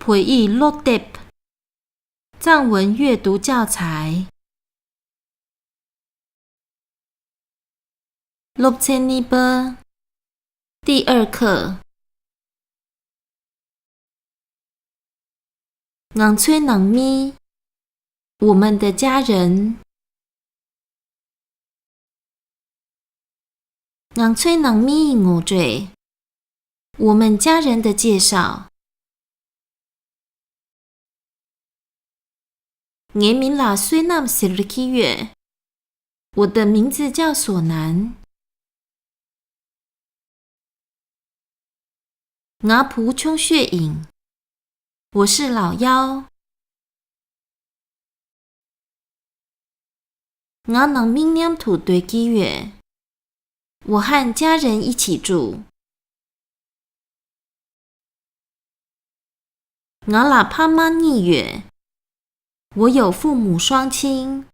培育录碟藏文阅读教材。录千尼波第2课。昂吹朗咪，我们的家人。昂吹朗咪我嘴，我们家人的介绍。我名啦虽南西日基月，我的名字叫索南。我蒲冲血影，我是老幺。我能明念土对基月，我和家人一起住。我啦帕玛尼月，我有父母双亲。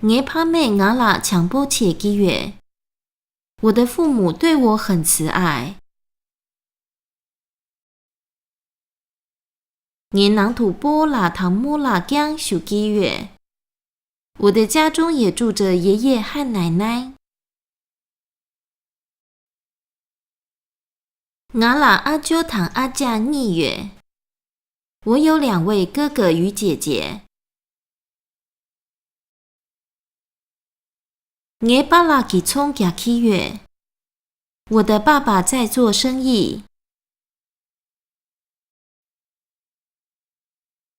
我怕妹我啦强迫切基月，我的父母对我很慈爱。我囊土波啦唐木啦江属基月，我的家中也住着爷爷和奶奶。我啦阿舅堂阿家逆月，我有2位哥哥与姐姐。我爸啦给冲假基月，我的爸爸在做生意。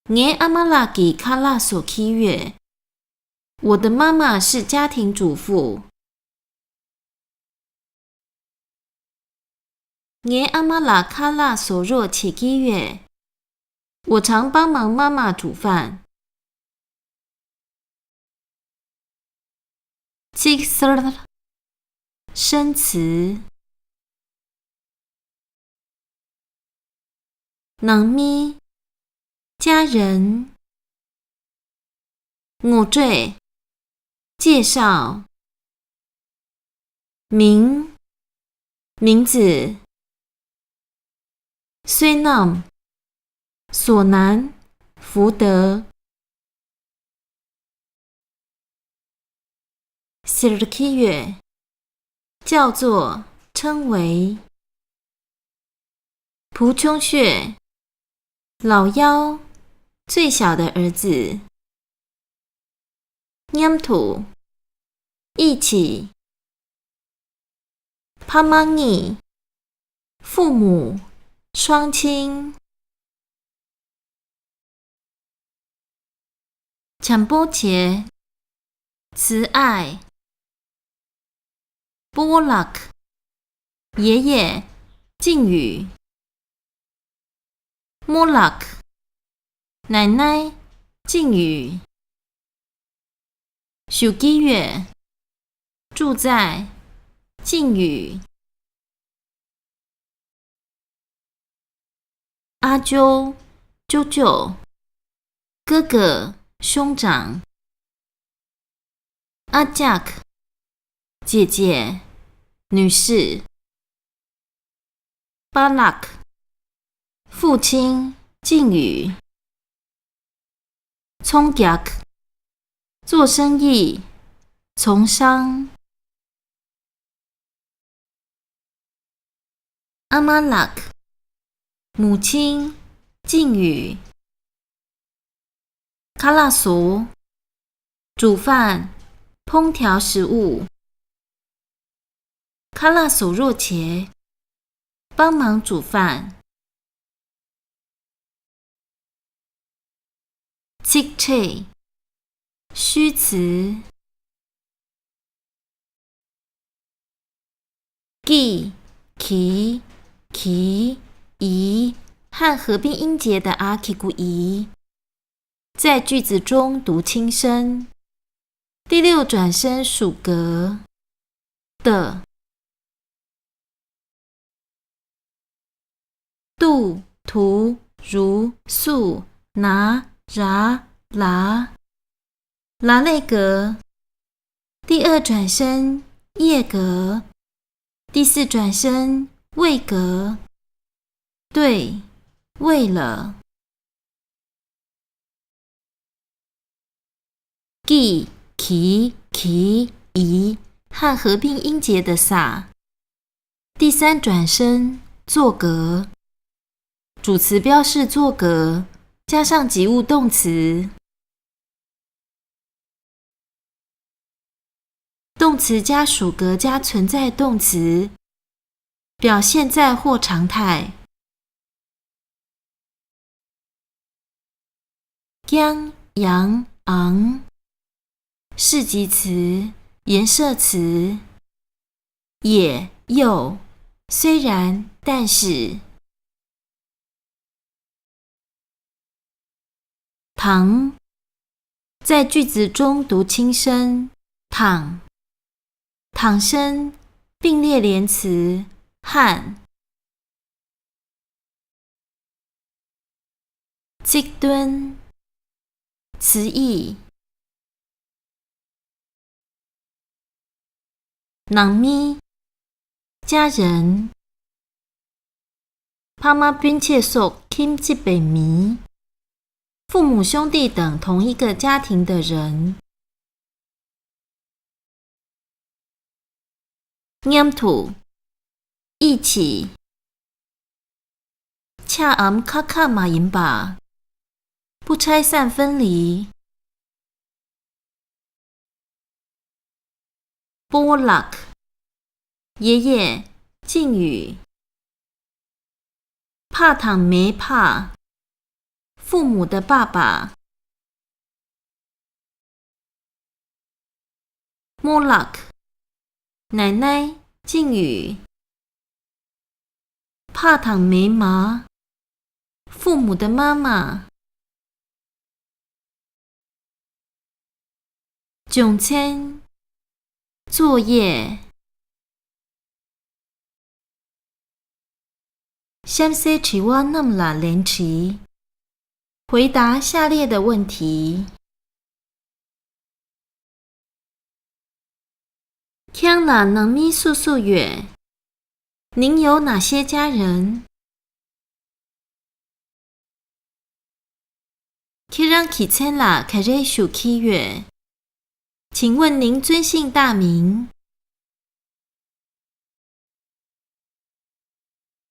我阿妈啦给卡拉索基月，我的妈妈是家庭主妇。我阿妈啦卡拉索若切基月，我常帮忙妈妈煮饭。生词囊咪家人。我最介绍名字。虽南索南福德。西日基月叫做称为。蒲冲穴老幺最小的儿子。念土一起。帕玛尼父母双亲。强波切慈爱。波拉克爷爷敬语。莫拉克奶奶敬语。属基月住在敬语。阿啾舅舅哥哥兄长。阿贾克姐姐女士。巴拉克父亲敬语。冲夹克做生意从商。阿玛拉克母亲敬语。卡拉索煮饭烹调食物。卡拉索若切帮忙煮饭。切切虚词。gi ki ki 宜和合并音节的阿 k 古宜，在句子中读轻声。第6转声属格的。度图如素拿ra啦类格。第2转声叶格。第4转声为革，对，为了。gi、其、宜和合并音节的撒。第三转声作格，主词标示作格，加上及物动词。动词加属格加存在动词，表现在或常态。央、阳、昂，是集词、颜色词。也、又，虽然，但是。躺，在句子中读轻声，躺。躺声并列连词和。积敦，词义。囊咪，家人。爸妈并且属亲戚北迷，父母兄弟等同一个家庭的人。黏土，一起。恰暗卡卡马银吧，不拆散分离。波拉克，爷爷，敬语。帕坦没帕，父母的爸爸。莫拉克，奶奶，敬语。帕坦没麻，父母的妈妈。囧签，作业。什么起我那么啦连起？回答下列的问题。听了能咪素素月，您有哪些家人？去让起签啦开始数起月，请问您尊姓大名？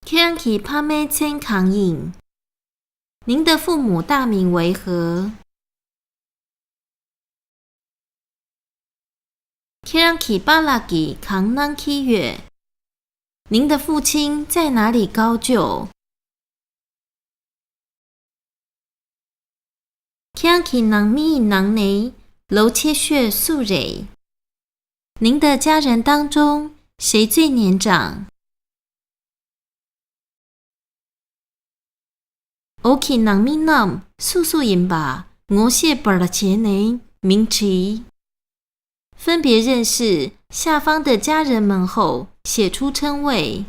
去让起拍妹签扛印，您的父母大名为何？去让起巴拉吉扛囊起月，您的父亲在哪里高就？去让起囊咪囊内楼切血素蕊，您的家人当中谁最年长？我去囊咪囊素素饮吧，我谢巴拉切内名词。分别认识下方的家人们后，写出称谓。